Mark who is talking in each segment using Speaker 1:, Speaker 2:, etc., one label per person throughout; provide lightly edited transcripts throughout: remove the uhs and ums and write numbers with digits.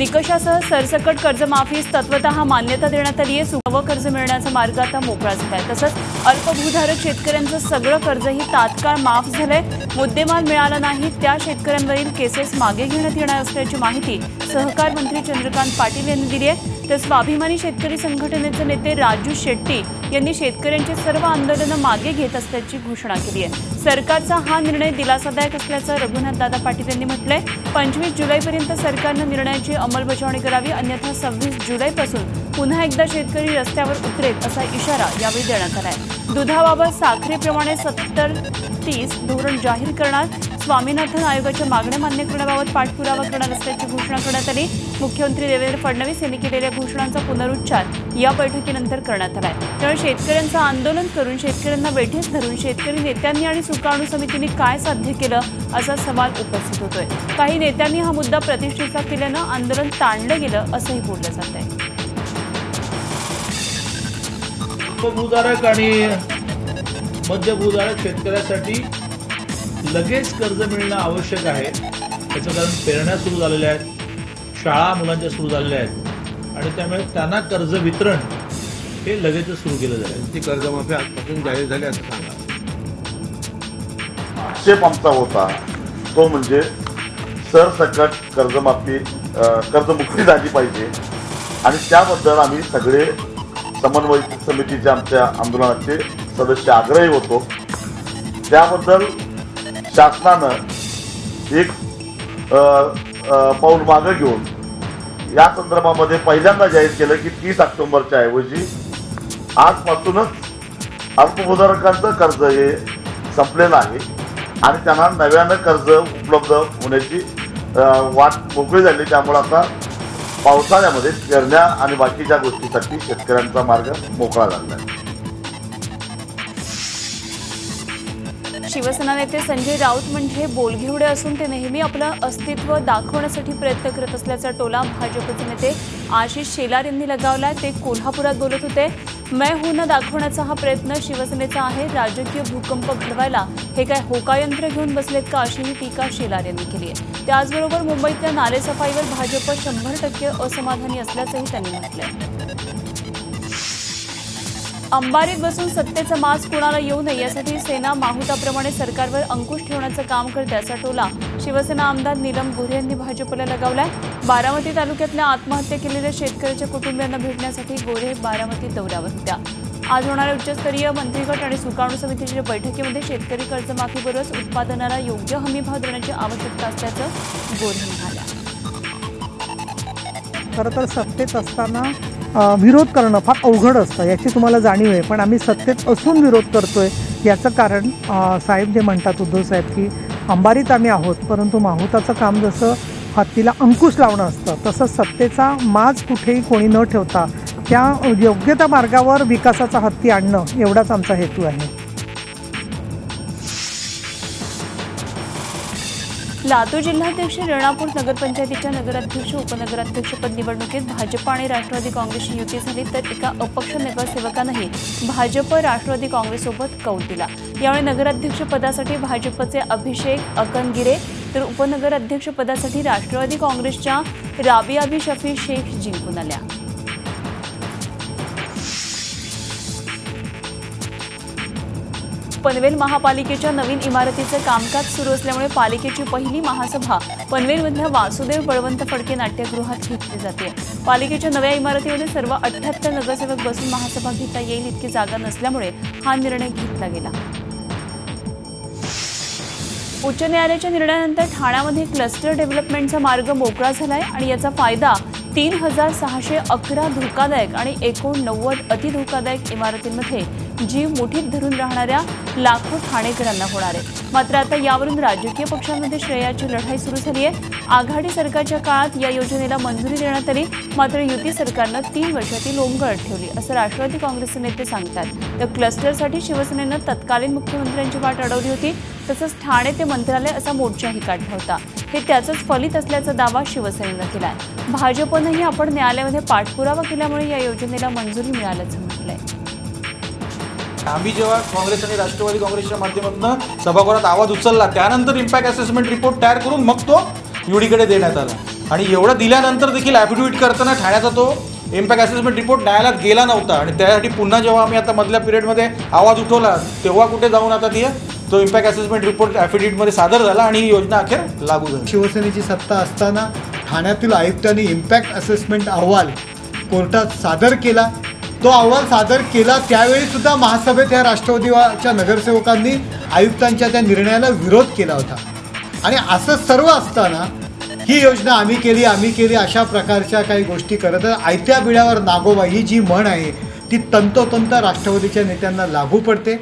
Speaker 1: निकषासह सरसकट कर्जमाफीस तत्वतः मान्यता देण्यात आली आहे। नवं कर्ज मिळण्याचा मार्ग आता मोकळा झाला आहे। तसंच अल्पभूधारक शेतकऱ्यांचं सगळं कर्जही तात्काळ माफ झालंय। मुद्देमाल मिळाला नाही त्या शेतकऱ्यांवरील केसेस मागे घेण्यात येणार असल्याची माहिती सहकार मंत्री चंद्रकांत पाटील यांनी दिली आहे। तर स्वाभिमानी शेतकरी संघटनेचे नेते राजू शेट्टी यांनी शेतकऱ्यांची सर्व आंदोलनं मागे घेत असल्याची घोषणा केली आहे। सरकारचा हा निर्णय दिलासादायक असल्याचं रघुनाथदादा पाटील यांनी म्हटलंय। 25 जुलैपर्यंत सरकारनं निर्णयाची अंमलबजावणी करावी, अन्यथा 26 जुलैपासून पुन्हा एकदा शेतकरी रस्त्यावर उतरेल असा इशारा यावेळी देण्यात आलाय। दुधाबाबत साखरेप्रमाणे 70-30 धोरण जाहीर करणार, स्वामीनाथन आयोगाच्या मागण्या मान्य करण्याबाबत पाठपुरावा करणार असल्याची घोषणा करण्यात आली। मुख्यमंत्री देवेंद्र फडणवीस यांनी केलेल्या घोषणांचा पुनरुच्चार या बैठकीनंतर करण्यात आलाय। त्यामुळे शेतकऱ्यांचं आंदोलन करून शेतकऱ्यांना वेठीस धरून शेतकरी नेत्यांनी आणि सुकाणू समितीने काय साध्य केलं असा सवाल उपस्थित होतोय। काही नेत्यांनी हा मुद्दा प्रतिष्ठेचा केल्यानं आंदोलन ताणलं गेलं असंही बोललं जात आहे।
Speaker 2: उपभूधारक आणि मध्यभूधारक शेतकऱ्यासाठी लगेच कर्ज मिळणं आवश्यक आहे। त्याचं कारण पेरण्या सुरू झालेल्या आहेत, शाळा मुलांच्या सुरू झालेल्या आहेत आणि त्यामुळे त्यांना कर्ज वितरण हे लगेच सुरू केलं जाईल।
Speaker 3: ती कर्जमाफी आजपासून जाहीर झाली असं सांगा।
Speaker 4: आक्षेप आमचा होता तो म्हणजे सरसकट कर्जमाफी कर्जमुक्ती झाली पाहिजे आणि त्याबद्दल आम्ही सगळे समन्वय समितीचे आमच्या आंदोलनाचे सदस्य आग्रही होतो। त्याबद्दल शासनानं एक पाऊल मागे घेऊन या संदर्भामध्ये पहिल्यांदा जाहीर केलं की 30 ऑक्टोबरच्या ऐवजी आजपासूनच अल्पभूधारकांचं कर्ज हे संपलेलं आहे आणि त्यांना नव्यानं कर्ज उपलब्ध होण्याची वाट मोकळी झाली। त्यामुळे आता पावसाळ्यामध्ये पेरण्या आणि बाकीच्या गोष्टीसाठी शेतकऱ्यांचा मार्ग मोकळा झाला आहे।
Speaker 1: शिवसेना नेते संजय राऊत म्हणजे बोलघेवडे असून ते नेहमी आपलं अस्तित्व दाखवण्यासाठी प्रयत्न करत असल्याचा टोला भाजपचे नेते आशिष शेलार यांनी लगावलाय। ते कोल्हापुरात बोलत होते। मैं हूं न दाखवण्याचा हा प्रयत्न शिवसेनेचा आहे। राजकीय भूकंप घडवायला हे काय होकायंत्र घेऊन बसलेत का, अशीही टीका शेलार यांनी केली आहे। त्याचबरोबर मुंबईतल्या नालेसफाईवर भाजप 100% असमाधानी असल्याचंही त्यांनी म्हटलंय। अंबारीत बसून सत्तेचा माज कुणाला येऊ नये यासाठी सेना माहुताप्रमाणे सरकारवर अंकुश ठेवण्याचं काम करते असा टोला शिवसेना आमदार नीलम गोऱ्हे यांनी भाजपला लगावलाय। बारामती तालुक्यातल्या आत्महत्या केलेल्या शेतकऱ्याच्या कुटुंबियांना भेटण्यासाठी गोऱ्हे बारामती दौऱ्यावर होत्या। आज होणाऱ्या उच्चस्तरीय मंत्रिगट आणि सुकाणू समितीच्या बैठकीमध्ये शेतकरी कर्जमाफीबरोबरच उत्पादनाला योग्य हमीभाव देण्याची आवश्यकता असल्याचं गोऱ्हे म्हणाल्या।
Speaker 5: खरं तर सत्तेत असताना विरोध करणं फार अवघड असतं याची तुम्हाला जाणीव आहे, पण आम्ही सत्तेत असून विरोध करतोय याचं कारण साहेब जे म्हणतात उद्धव साहेब की अंबारीत आम्ही आहोत, परंतु माहुताचं काम जसं हत्तीला अंकुश लावणं असतं तसं सत्तेचा माज कुठेही कोणी न ठेवता त्या योग्य त्या मार्गावर विकासाचा हत्ती आणणं एवढाच आमचा हेतू आहे।
Speaker 1: लातूर जिल्हाध्यक्ष रेणापूर नगरपंचायतीच्या नगराध्यक्ष उपनगराध्यक्षपद निवडणुकीत भाजप आणि राष्ट्रवादी काँग्रेसची युती झाली, तर एका अपक्ष नगरसेवकानंही भाजप राष्ट्रवादी काँग्रेससोबत कौल दिला। यावेळी नगराध्यक्षपदासाठी भाजपचे अभिषेक अकनगिरे तर उपनगराध्यक्षपदासाठी राष्ट्रवादी काँग्रेसच्या राबियाबी शफी शेख जिंकून आल्या। पनवेल महापालिकेच्या नवीन इमारतीचं कामकाज सुरू असल्यामुळे पालिकेची पहिली महासभा पनवेलमधल्या वासुदेव बळवंत फडके नाट्यगृहात घेतली जाते। पालिकेच्या नव्या इमारतीमध्ये सर्व 78 नगरसेवक बसून महासभा घेता येईल इतकी जागा नसल्यामुळे हा निर्णय घेतला गेला। उच्च न्यायालयाच्या निर्णयानंतर ठाण्यामध्ये क्लस्टर डेव्हलपमेंटचा मार्ग मोकळा झालाय आणि याचा फायदा 3611 धोकादायक आणि 89 अतिधोकादायक इमारतींमध्ये जीव मुठीत धरून राहणाऱ्या लाखो ठाणेकरांना होणार आहे। मात्र आता यावरून राजकीय पक्षांमध्ये श्रेयाची लढाई सुरू झाली आहे। आघाडी सरकारच्या काळात या योजनेला मंजुरी देण्यात आली, मात्र युती सरकारनं 3 वर्षाची लोंबगळत ठेवली असं राष्ट्रवादी काँग्रेसचे नेते सांगतात। तर क्लस्टरसाठी शिवसेनेनं तत्कालीन मुख्यमंत्र्यांची वाट अडवली होती, तसंच ठाणे ते मंत्रालय असा मोर्चाही काढला होता। हे त्याचंच फलित असल्याचा दावा शिवसेनेनं केलाय। भाजपनंही आपण न्यायालयामध्ये पाठपुरावा केल्यामुळे या योजनेला मंजुरी मिळाल्याचं म्हटलंय।
Speaker 6: आम्ही जेव्हा काँग्रेस आणि राष्ट्रवादी काँग्रेसच्या माध्यमातून सभागृहात आवाज उचलला त्यानंतर इम्पॅक्ट असेसमेंट रिपोर्ट तयार करून मग तो युडीकडे देण्यात आला आणि एवढं दिल्यानंतर देखील ॲफिडेविट करताना ठाण्याचा तो इम्पॅक्ट असेसमेंट रिपोर्ट न्यायालयात गेला नव्हता आणि त्यासाठी पुन्हा जेव्हा आम्ही आता मधल्या पिरियडमध्ये आवाज उठवला तेव्हा कुठे जाऊन आता तो इम्पॅक्ट असेसमेंट रिपोर्ट ॲफिडेविटमध्ये सादर झाला आणि ही योजना अखेर लागू झाली.
Speaker 7: शिवसेनेची सत्ता असताना ठाण्यातील आयुक्तांनी इम्पॅक्ट असेसमेंट अहवाल कोर्टात सादर केला. तो अहवाल सादर केला त्यावेळी सुद्धा महासभेत या राष्ट्रवादीच्या नगरसेवकांनी आयुक्तांच्या त्या निर्णयाला विरोध केला होता. आणि असं सर्व असताना ही योजना आम्ही केली अशा प्रकारच्या काही गोष्टी करत आयत्या बिळावर नागोबा ही जी म्हण आहे ती तंतोतंत राष्ट्रवादीच्या नेत्यांना लागू पडते.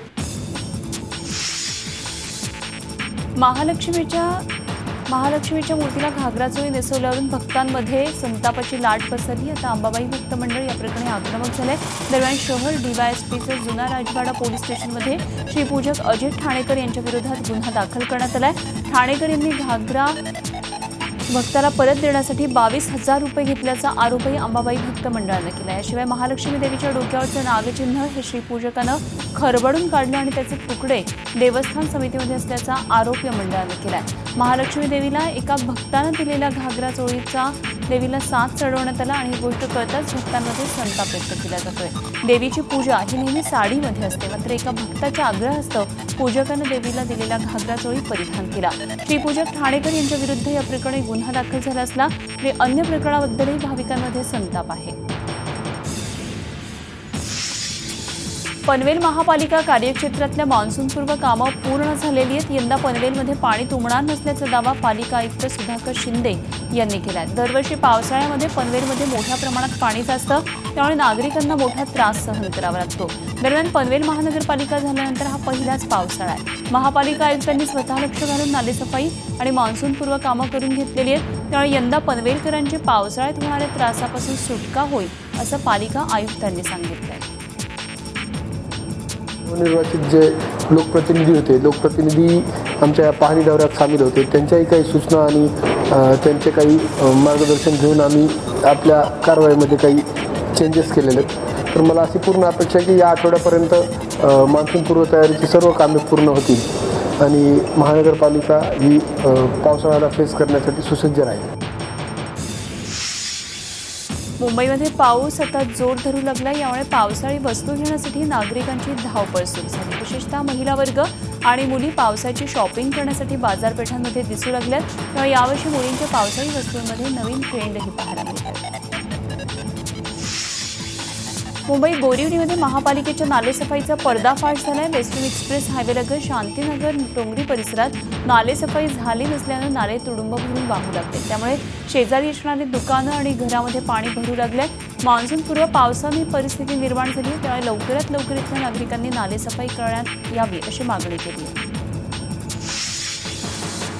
Speaker 1: महालक्ष्मीच्या मूर्तीला घागरा चोळी नेसवल्यावरून भक्तांमध्ये संतापाची लाट पसरली. आता अंबाबाई भक्त मंडळ या प्रकरणी आक्रमक झाले. दरम्यान शहर डीवायएसपीचे जुना राजवाडा पोलीस स्टेशनमध्ये श्रीपूजक अजित ठाणेकर यांच्या विरोधात गुन्हा दाखल करण्यात आलाय. ठाणेकर यांनी घागरा भक्ताला परत देण्यासाठी 22,000 रुपये घेतल्याचा आरोपही अंबाबाई भक्त मंडळानं केला. याशिवाय महालक्ष्मी देवीच्या डोक्यावरचं नागचिन्ह हे श्रीपूजकानं खरबडून काढलं आणि त्याचे तुकडे देवस्थान समितीमध्ये असल्याचा आरोप या मंडळानं केलाय. महालक्ष्मी देवीला एका भक्तानं दिलेल्या घागरा चोळीचा देवीला साथ चढवण्यात आला आणि ही गोष्ट कळताच भक्तांमध्ये संताप व्यक्त केला जातोय. देवीची पूजा ही नेहमी साडीमध्ये असते, मात्र एका भक्ताच्या आग्रहास्तव पूजकानं देवीला दिलेला घागरा चोळी परिधान केला. श्रीपूजक ठाणेकर यांच्या विरुद्ध या प्रकरणी गुन्हा दाखल झाला असला तरी अन्य प्रकरणाबद्दलही भाविकांमध्ये संताप आहे. पनवेल महापालिका कार्यक्षेत्रातल्या मान्सूनपूर्व कामं पूर्ण झालेली आहेत. यंदा पनवेलमध्ये पाणी तुंबणार नसल्याचा दावा पालिका आयुक्त सुधाकर शिंदे यांनी केला आहे. दरवर्षी पावसाळ्यामध्ये पनवेलमध्ये मोठ्या प्रमाणात पाणी साचतं, त्यामुळे नागरिकांना मोठा त्रास सहन करावा लागतो. दरम्यान पनवेल महानगरपालिका झाल्यानंतर हा पहिलाच पावसाळा आहे. महापालिका आयुक्तांनी स्वतः लक्ष घालून नालेसफाई आणि मान्सूनपूर्व कामं करून घेतलेली आहेत, त्यामुळे यंदा पनवेलकरांची पावसाळ्यात होणाऱ्या त्रासापासून सुटका होईल असं पालिका आयुक्तांनी सांगितलं आहे.
Speaker 8: नवनिर्वाचित जे लोकप्रतिनिधी आमच्या पाहणी दौऱ्यात सामील होते, त्यांच्याही काही सूचना आणि त्यांचे काही मार्गदर्शन घेऊन आम्ही आपल्या कारवाईमध्ये काही चेंजेस केलेले आहेत. तर मला अशी पूर्ण अपेक्षा आहे की या आठवड्यापर्यंत मान्सूनपूर्व तयारीची सर्व कामे पूर्ण होतील आणि महानगरपालिका ही पावसाळ्याला फेस करण्यासाठी सुसज्ज राहील.
Speaker 1: मुंबईमध्ये पाऊस आता जोर धरू लागला. यामुळे पावसाळी वस्तू घेण्यासाठी नागरिकांची धावपळ सुरू झाली. विशेषतः महिला वर्ग आणि मुली पावसाची शॉपिंग करण्यासाठी बाजारपेठांमध्ये दिसू लागल्यात. त्यामुळे यावर्षी मुलींच्या पावसाळी वस्तूंमध्ये नवीन ट्रेंडही पाहायला मिळतात. मुंबई बोरिवलीमध्ये महापालिकेच्या नालेसफाईचा पर्दाफाश झालाय. वेस्टर्न एक्सप्रेस हायवेलगत शांतीनगर डोंगरी परिसरात नालेसफाई झाली नसल्यानं नाले तुडुंब भरून वाहू लागले. त्यामुळे शेजारी असणारी दुकानं आणि घरामध्ये पाणी भरू लागले. मान्सूनपूर्व पावसाने परिस्थिती निर्माण झाली, त्यामुळे लवकरात लवकर इथल्या नागरिकांनी नालेसफाई करण्यात यावी अशी मागणी केली आहे.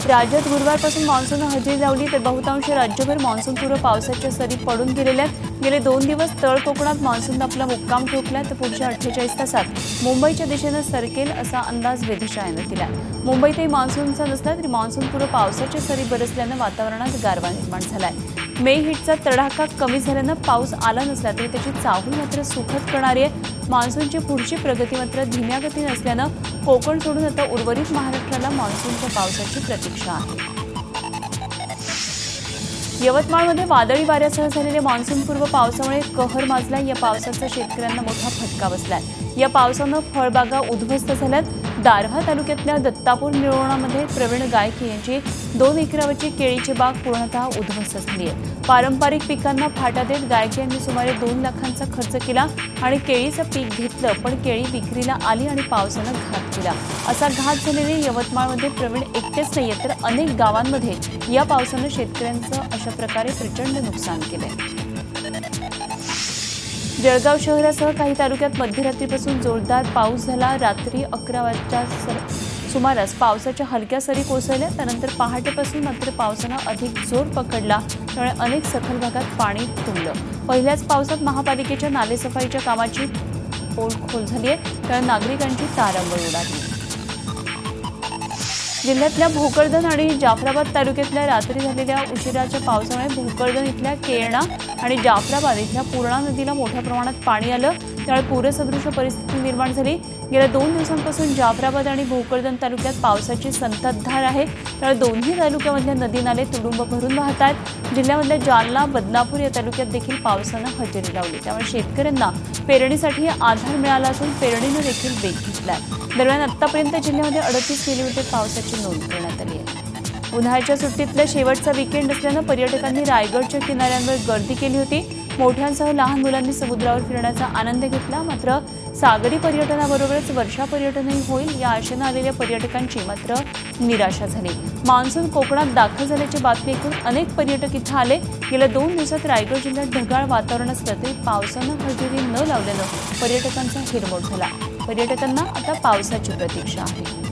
Speaker 1: राज्यात गुरुवारपासून मान्सूननं हजेरी लावली, तर बहुतांश राज्यभर मान्सूनपूर्व पावसाच्या सरी पडून गेलेल्या आहेत. गेले 2 दिवस तळ कोकणात मान्सूननं आपला मुक्काम ठोकला, तर पुढच्या 48 तासात मुंबईच्या दिशेनं सरकेल असा अंदाज वेधशाळेनं दिला. मुंबईतही मान्सूनचा नसला तरी मान्सूनपूर्व पावसाच्या सरी बरसल्यानं वातावरणात गारवा निर्माण झालाय. मे हिटचा तडाखा कमी झाल्यानं पाऊस आला नसला तरी त्याची चाहूल मात्र सुखद करणारी आहे. मान्सूनची पुढची प्रगती मात्र धीम्या गतीनं असल्यानं कोकण सोडून आता उर्वरित महाराष्ट्राला मान्सूनच्या पावसाची प्रतीक्षा आहे. यवतमाळमध्ये वादळी वाऱ्यासह झालेल्या मान्सूनपूर्व पावसामुळे कहर माजला. या पावसाचा शेतकऱ्यांना मोठा फटका बसलाय. या पावसानं फळबागा उद्ध्वस्त झाल्यात. दारव्हा तालुक्यातल्या दत्तापूर निळवणामध्ये प्रवीण गायके यांची 2 एकरावरची केळीची बाग पूर्णतः उद्ध्वस्त झाली आहे. पारंपरिक पिकांना फाटा देत गायके यांनी सुमारे 2 लाखांचा खर्च केला आणि केळीचं पीक घेतलं, पण केळी विक्रीला आली आणि पावसानं घात केला. असा घात झालेले यवतमाळमध्ये प्रवीण एकटेच नाहीये, तर अनेक गावांमध्ये या पावसानं शेतकऱ्यांचं अशा प्रकारे प्रचंड नुकसान केलंय. जळगाव शहरासह काही तालुक्यात मध्यरात्रीपासून जोरदार पाऊस झाला. रात्री 11 वाजता सुमारास पावसाच्या हलक्या सरी कोसळल्या. त्यानंतर पहाटेपासून मात्र पावसानं अधिक जोर पकडला, त्यामुळे अनेक सखल भागात पाणी तुंबलं. पहिल्याच पावसात महापालिकेच्या नालेसफाईच्या कामाची पोलखोल झाली आहे, त्यामुळे नागरिकांची तारांबळ उडाली. जिल्ह्यातल्या भोकरदन आणि जाफराबाद तालुक्यातल्या रात्री झालेल्या उशिराच्या पावसामुळे भोकरदन इथल्या केळणा आणि जाफराबाद इथल्या पूर्णा नदीला मोठ्या प्रमाणात पाणी आलं, त्यामुळे पूरसदृश परिस्थिती निर्माण झाली. गेल्या 2 दिवसांपासून जाफराबाद आणि भोकरदन तालुक्यात पावसाची संततधार आहे. तर दोन्ही तालुक्यामधले नदी नाले तुडुंब भरून वाहत आहेत. जिल्ह्यामधल्या जालना, बदनापूर या तालुक्यात देखील पावसानं हजेरी लावली. त्यामुळे शेतकऱ्यांना पेरणीसाठी आधार मिळाला असून पेरणीनं देखील वेग घेतलाय. दरम्यान आतापर्यंत जिल्ह्यामध्ये 38 मिलीमीटर पावसाची नोंद करण्यात आली आहे. उन्हाळ्याच्या सुट्टीतला शेवटचा वीकेंड असल्यानं पर्यटकांनी रायगडच्या किनाऱ्यांवर गर्दी केली होती. मोठ्यांसह लहान मुलांनी समुद्रावर फिरण्याचा आनंद घेतला. मात्र सागरी पर्यटनाबरोबरच वर्षा पर्यटनही होईल या आशेनं आलेल्या पर्यटकांची मात्र निराशा झाली. मान्सून कोकणात दाखल झाल्याची बातमी ऐकून अनेक पर्यटक इथं आले. गेल्या 2 दिवसात रायगड जिल्ह्यात ढगाळ वातावरण असलं तरी पावसानं हजेरी न लावल्यानं पर्यटकांचा हिरमोड झाला. पर्यटकांना आता पावसाची प्रतीक्षा आहे.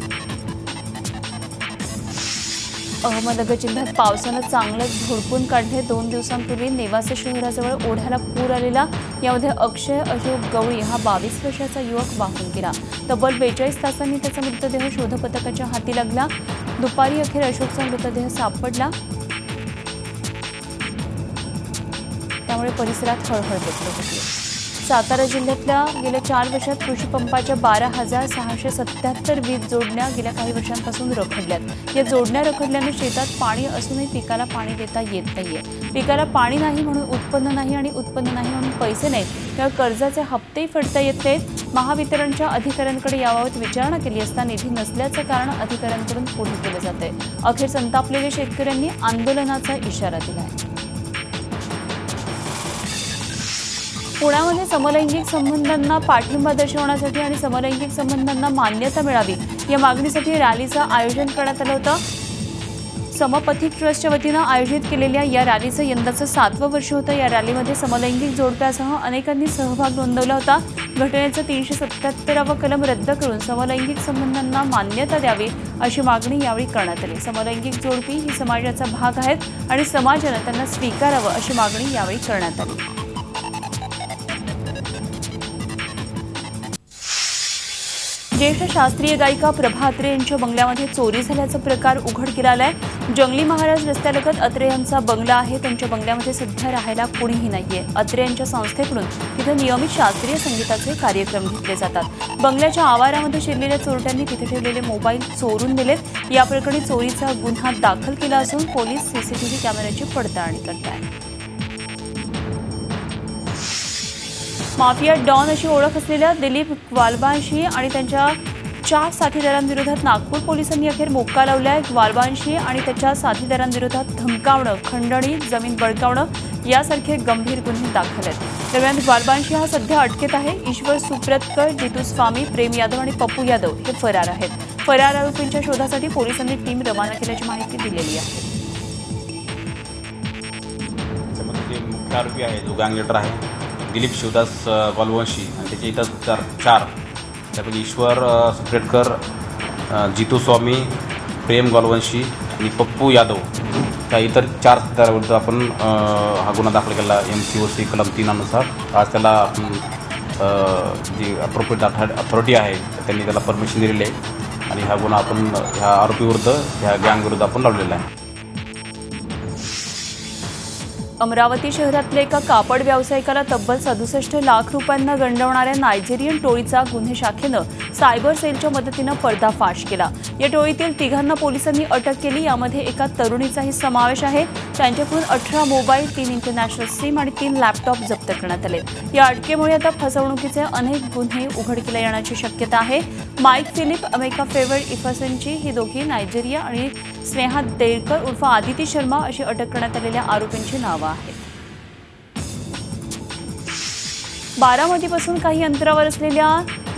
Speaker 1: अहमदनगर जिल्ह्यात पावसानं चांगलंच झोडपून काढले. 2 दिवसांपूर्वी नेवासे शहराजवळ ओढ्याला पूर आलेला. यामध्ये अक्षय अशोक गवळी हा 22 वर्षाचा युवक वाहून गेला. तब्बल 42 तासांनी त्याचा मृतदेह शोधपथकाच्या हाती लागला. दुपारी अखेर अशोकचा मृतदेह सापडला. त्यामुळे परिसरात हळहळ व्यक्त होती. सातारा जिल्ह्यातल्या गेल्या 4 वर्षात कृषीपंपाच्या 12,677 वीज जोडण्या गेल्या काही वर्षांपासून रखडल्यात. या जोडण्या रखडल्याने शेतात पाणी असूनही पिकाला पाणी देता येत नाहीये. पिकाला पाणी नाही म्हणून उत्पन्न नाही आणि उत्पन्न नाही म्हणून पैसे नाहीत. किंवा कर्जाचे हप्तेही फेडता येत नाहीत. महावितरणच्या अधिकाऱ्यांकडे याबाबत विचारणा केली असता निधी नसल्याचं कारण अधिकाऱ्यांकडून पुढे केलं जातंय. अखेर संतापलेल्या शेतकऱ्यांनी आंदोलनाचा इशारा दिलाय. पुण्यामध्ये समलैंगिक संबंधांना पाठिंबा दर्शवण्यासाठी आणि समलैंगिक संबंधांना मान्यता मिळावी या मागणीसाठी रॅलीचं आयोजन करण्यात आलं होतं. समपथिक ट्रस्टच्या वतीनं आयोजित केलेल्या या रॅलीचं यंदाचं 7वं वर्ष होतं. या रॅलीमध्ये समलैंगिक जोडप्यासह अनेकांनी सहभाग नोंदवला होता. घटनेचं 377वा कलम रद्द करून समलैंगिक संबंधांना मान्यता द्यावी अशी मागणी यावेळी करण्यात आली. समलैंगिक जोडपी ही समाजाचा भाग आहेत आणि समाजानं त्यांना स्वीकारावं अशी मागणी यावेळी करण्यात आली. ज्येष्ठ शास्त्रीय गायिका प्रभा अत्रे यांच्या बंगल्यामध्ये चोरी झाल्याचा प्रकार उघडकीला आलाय. जंगली महाराज रस्त्यालगत अत्रे यांचा बंगला आहे. त्यांच्या बंगल्यामध्ये सध्या राहायला कुणीही नाहीये. अत्रे यांच्या संस्थेकडून तिथे नियमित शास्त्रीय संगीताचे कार्यक्रम घेतले जातात. बंगल्याच्या आवारामध्ये शिरलेल्या चोरट्यांनी तिथे ठेवलेले मोबाईल चोरून नेलेत. या प्रकरणी चोरीचा गुन्हा दाखल केला असून पोलीस सीसीटीव्ही कॅमेऱ्याची पडताळणी करतायत. माफिया डॉन अशी ओळख असलेल्या दिलीप ग्वालबांशी आणि त्यांच्या 4 साथीदारांविरोधात नागपूर पोलिसांनी अखेर मोक्का लावलाय. ग्वालबांशी आणि त्याच्या साथीदारांविरोधात धमकावणं, खंडणी, जमीन बळकावणं यासारखे गंभीर गुन्हे दाखल आहेत. दरम्यान ग्वालबांशी हा सध्या अटकेत आहे. ईश्वर सुप्रतकर, जितू स्वामी, प्रेम यादव आणि पप्पू यादव हे फरार आहेत. फरार आरोपींच्या शोधासाठी पोलिसांनी टीम रवाना केल्याची माहिती दिलेली आहे.
Speaker 9: मुख्य आरोपी आहे जो गँग लीडर आहे दिलीप शिवदास ग्वालवंशी आणि त्याचे इतर 4 त्यापैकी ईश्वर सुप्रेटकर, जितू स्वामी, प्रेम ग्वालवंशी आणि पप्पू यादव त्या इतर 4 साथीदारांविरुद्ध आपण हा गुन्हा दाखल केला MCOC कलम 3 अनुसार. आज त्याला आपण जी अप्रोप्रिएट अथॉरिटी आहे त्यांनी त्याला परमिशन दिलेली आहे आणि हा गुन्हा आपण ह्या आरोपीविरुद्ध ह्या गँगविरुद्ध आपण लावलेला आहे.
Speaker 1: अमरावती शहरातल्या एका कापड व्यावसायिकाला तब्बल 67 लाख रुपयांना गंडवणाऱ्या नायजेरियन टोळीचा गुन्हे शाखेनं सायबर सेलच्या मदतीनं पर्दाफाश केला. या टोळीतील 3घांना पोलिसांनी अटक केली. यामध्ये एका तरुणीचाही समावेश आहे. त्यांच्याकडून 18 मोबाईल, 3 इंटरनॅशनल सिम आणि 3 लॅपटॉप जप्त करण्यात आले. या अटकेमुळे आता फसवणुकीचे अनेक गुन्हे उघडकीला येण्याची शक्यता आहे. माईक फिलिप, अमेरिका फेवर इफासेनची ही दोघी नायजेरिया आणि स्नेहा देरकर उर्फ आदिती शर्मा अशी अटक करण्यात आलेल्या आरोपींची नावं आहेत. बारामतीपासून काही अंतरावर असलेल्या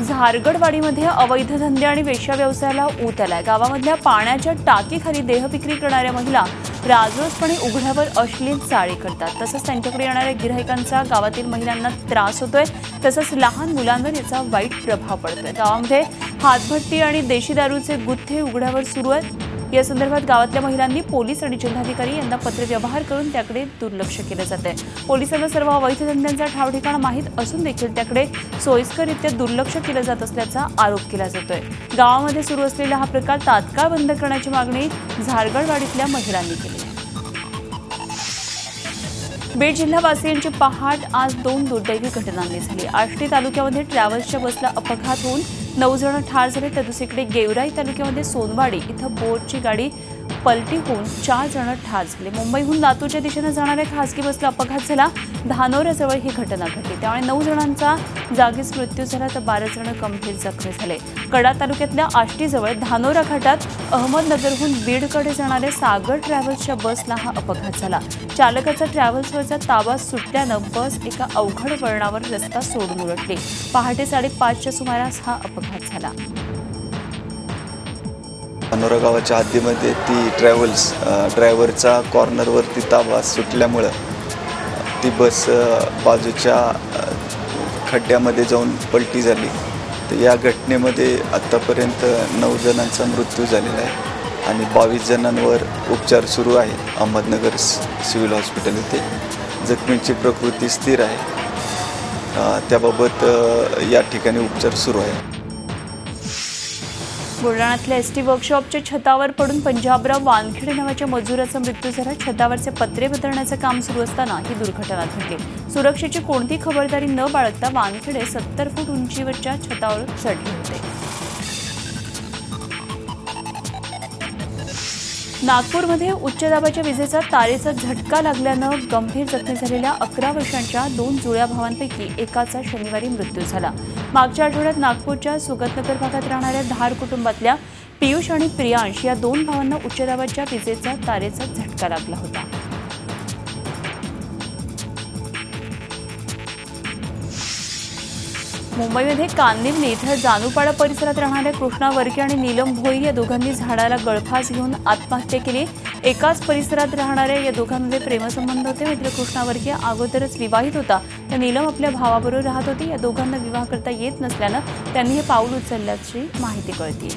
Speaker 1: झारगडवाडीमध्ये अवैध धंदे आणि वेश्या व्यवसायाला ऊत आलाय. गावामधल्या पाण्याच्या टाकीखाली देहविक्री करणाऱ्या महिला राजरोसपणे उघड्यावर अश्लील चाळे करतात. तसंच त्यांच्याकडे येणाऱ्या गिऱ्हाईकांचा गावातील महिलांना त्रास होतोय. तसंच लहान मुलांवर याचा वाईट प्रभाव पडतोय. गावामध्ये हातभट्टी आणि देशी दारूचे गुत्थे उघड्यावर सुरू आहेत. या संदर्भात गावातल्या महिलांनी पोलीस आणि जिल्हाधिकारी यांना पत्रव्यवहार करून त्याकडे दुर्लक्ष केलं जातंय. पोलिसांना सर्व अवैध धंद्यांचा ठावठिकाणा माहीत असून देखील त्याकडे सोयीस्कररित्या दुर्लक्ष केलं जात असल्याचा आरोप केला जातोय. गावामध्ये सुरू असलेला हा प्रकार तात्काळ बंद करण्याची मागणी झारगडवाडीतल्या महिलांनी केली आहे. बीड जिल्हावासियांची पहाट आज 2 दुर्दैवी घटनांनी झाली. आष्टी तालुक्यामध्ये ट्रॅव्हल्सच्या बसला अपघात होऊन 9 जण ठार झाले तर दुसरीकडे गेवराई तालुक्यामध्ये सोनवाडी इथं बोटची गाडी पलटी होऊन 4 जण ठार झाले. मुंबईहून लातूरच्या दिशेने जाणाऱ्या खासगी बसला अपघात झाला. धानोऱ्याजवळ ही घटना घडली. त्यामुळे 9 जणांचा जागीच मृत्यू झाला तर 12 जण गंभीर जखमी झाले. कडा तालुक्यातल्या आष्टीजवळ धानोरा घाटात अहमदनगरहून बीडकडे जाणाऱ्या सागर ट्रॅव्हल्सच्या बसला हा अपघात झाला. चालकाचा ट्रॅव्हल्सवरचा ताबा सुटल्यानं बस एका अवघड वळणावर रस्ता सोडून उलटली. पहाटे 5:30च्या सुमारास हा अपघात झाला.
Speaker 10: धानोरा गावाच्या हद्दीमध्ये ती ट्रॅव्हल्स ड्रायव्हरचा कॉर्नरवरती ताबा सुटल्यामुळं ती बस बाजूच्या खड्ड्यामध्ये जाऊन पलटी झाली. तर या घटनेमध्ये आत्तापर्यंत 9 जणांचा मृत्यू झालेला आहे आणि 22 जणांवर उपचार सुरू आहे अहमदनगर सिव्हिल हॉस्पिटल येथे. जखमींची प्रकृती स्थिर आहे. त्याबाबत या ठिकाणी उपचार सुरू आहे.
Speaker 1: बुलढाण्यातल्या एसटी वर्कशॉपच्या छतावर पडून पंजाबराव वानखेडे नावाच्या मजुराचा मृत्यू झाला. छतावरचे पत्रे बदलण्याचं काम सुरू असताना ही दुर्घटना घडली. सुरक्षेची कोणती खबरदारी न बाळगता वानखेडे 70 फूट उंचीवरच्या छतावर चढले होते. नागपूरमध्ये उच्च दाबाच्या विजेचा तारेचा झटका लागल्यानं गंभीर जखमी झालेल्या 11 वर्षांच्या 2 जुळ्या भावांपैकी एकाचा शनिवारी मृत्यू झाला. मागच्या आठवड्यात नागपूरच्या सुगतनगर भागात राहणाऱ्या धार कुटुंबातल्या पियुष आणि प्रियांश या 2 भावांना उच्च दाबाच्या विजेचा तारेचा झटका लागला होता. मुंबईमध्ये कांदिवली इथं जानूपाडा परिसरात राहणाऱ्या कृष्णा वर्के आणि नीलम भोई या दोघांनी झाडाला गळफास घेऊन आत्महत्या केली. एकाच परिसरात राहणाऱ्या या दोघांमध्ये प्रेमसंबंध होते. मात्र कृष्णा वर्के अगोदरच विवाहित होता तर नीलम आपल्या भावाबरोबर राहत होती. या दोघांना विवाह करता येत नसल्यानं त्यांनी हे पाऊल उचलल्याची माहिती कळते.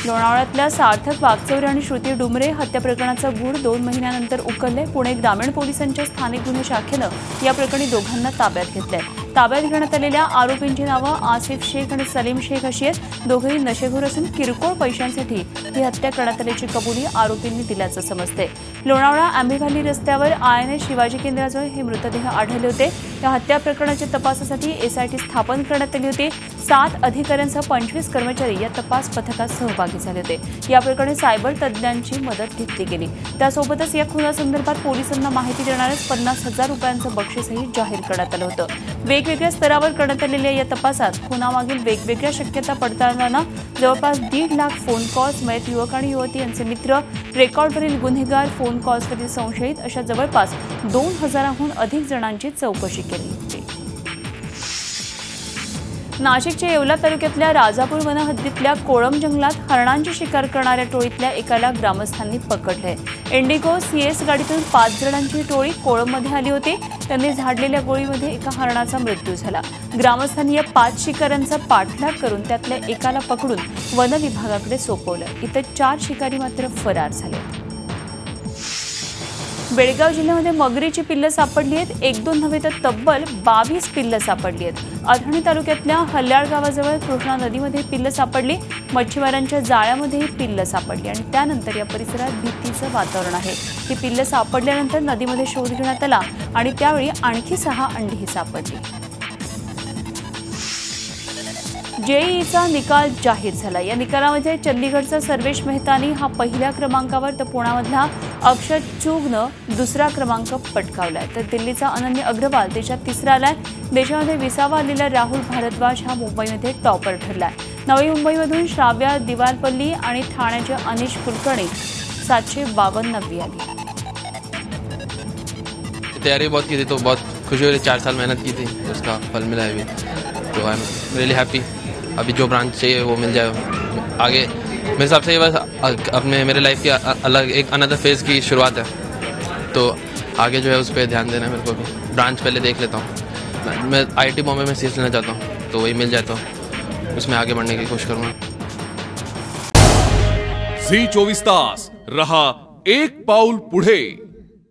Speaker 1: लोणावळ्यातल्या सार्थक वागचौरे आणि श्रुती डुमरे हत्या प्रकरणाचा गूढ 2 महिन्यानंतर उकलले. पुणे ग्रामीण पोलिसांच्या स्थानिक गुन्हे शाखेनं या प्रकरणी दोघांना ताब्यात घेतलंय. ताब्यात घेण्यात आलेल्या आरोपींची नावं आसिफ शेख आणि सलीम शेख अशी आहेत. दोघेही नशेखोर असून किरकोळ पैशांसाठी ही हत्या करण्यात आल्याची कबुली आरोपींनी दिल्याचं समजते. लोणावळा आंबेघाली रस्त्यावर INS शिवाजी केंद्राजवळ हे मृतदेह आढळले होते. या हत्या प्रकरणाच्या तपासासाठी SIT स्थापन करण्यात आली होती. 7 अधिकाऱ्यांसह 25 कर्मचारी या तपास पथकात सहभागी झाले होते. या प्रकरणी सायबर तज्ज्ञांची मदत घेतली गेली. त्यासोबतच या खुनासंदर्भात पोलिसांना माहिती देणाऱ्याच 50,000 रुपयांचं बक्षीसही जाहीर करण्यात आलं होतं. वेगवेगळ्या स्तरावर करण्यात आलेल्या या तपासात खुनामागील वेगवेगळ्या शक्यता पडताळताना जवळपास 1.5 लाख फोन कॉल्स, मयत युवक आणि युवती यांचे मित्र, रेकॉर्डवरील गुन्हेगार, फोन कॉल्सवरील संशयित अशा जवळपास 2,000हून अधिक जणांची चौकशी केली होती. नाशिकच्या येवला तालुक्यातल्या राजापूर वनहद्दीतल्या कोळम जंगलात हरणांची शिकार करणाऱ्या टोळीतल्या एकाला ग्रामस्थांनी पकडले. इंडिगो CS गाडीतून 5 जणांची टोळी कोळममध्ये आली होती. त्यांनी झाडलेल्या गोळीमध्ये एका हरणाचा मृत्यू झाला. ग्रामस्थांनी या 5 शिकाऱ्यांचा पाठलाग करून त्यातल्या एकाला पकडून वन विभागाकडे सोपवलं. इतर 4 शिकारी मात्र फरार झाले. बेळगाव जिल्ह्यामध्ये मगरीची पिल्लं सापडली आहेत. 1-2 नव्हे तर तब्बल 22 पिल्लं सापडली आहेत. अथणी तालुक्यातल्या हल्याळ गावाजवळ कृष्णा नदीमध्ये पिल्लं सापडली. मच्छीमारांच्या जाळ्यामध्येही पिल्लं सापडली आणि त्यानंतर या परिसरात भीतीचं वातावरण आहे. ही पिल्लं सापडल्यानंतर नदीमध्ये शोध घेण्यात आला आणि त्यावेळी आणखी 6 अंडीही सापडली. JEEचा निकाल जाहीर झाला. या निकालामध्ये चंदीगडचा सर्वेश मेहतानी हा पहिल्या क्रमांकावर तर पुण्यामधला अक्षत चूगनं 2रा क्रमांक पटकावलाय. तर दिल्लीचा अनन्य अग्रवाल देशात 3रा आलाय. देशामध्ये 20वा आलेला राहुल भारद्वाज हा मुंबईमध्ये टॉपर ठरलाय. नवी मुंबईमधून श्राव्या दिवालपल्ली आणि ठाण्याच्या अनिश कुलकर्णी 752वी आली.
Speaker 11: तैयारी बहुत की थी तो बहुत खुशी हुई. 4 साल मेहनत की थी, उसका फल मिला है अभी, तो आई एम रियली हैप्पी. अभी जो ब्रांच चाहिए वो मिल जाए आगे. मेरे हिसाब से ये बस अपने मेरे लाइफ की अलग एक अनदर फेज़ की शुरुआत है, तो आगे जो है उस पर ध्यान देना है मेरे को भी. ब्रांच पहले देख लेता हूँ. मैं IIT बॉम्बे में CS लेना चाहता हूँ, तो वही मिल जाए तो उसमें आगे बढ़ने की कोशिश करूँगा.
Speaker 12: झी 24 तास रहा एक पाऊल पुढे.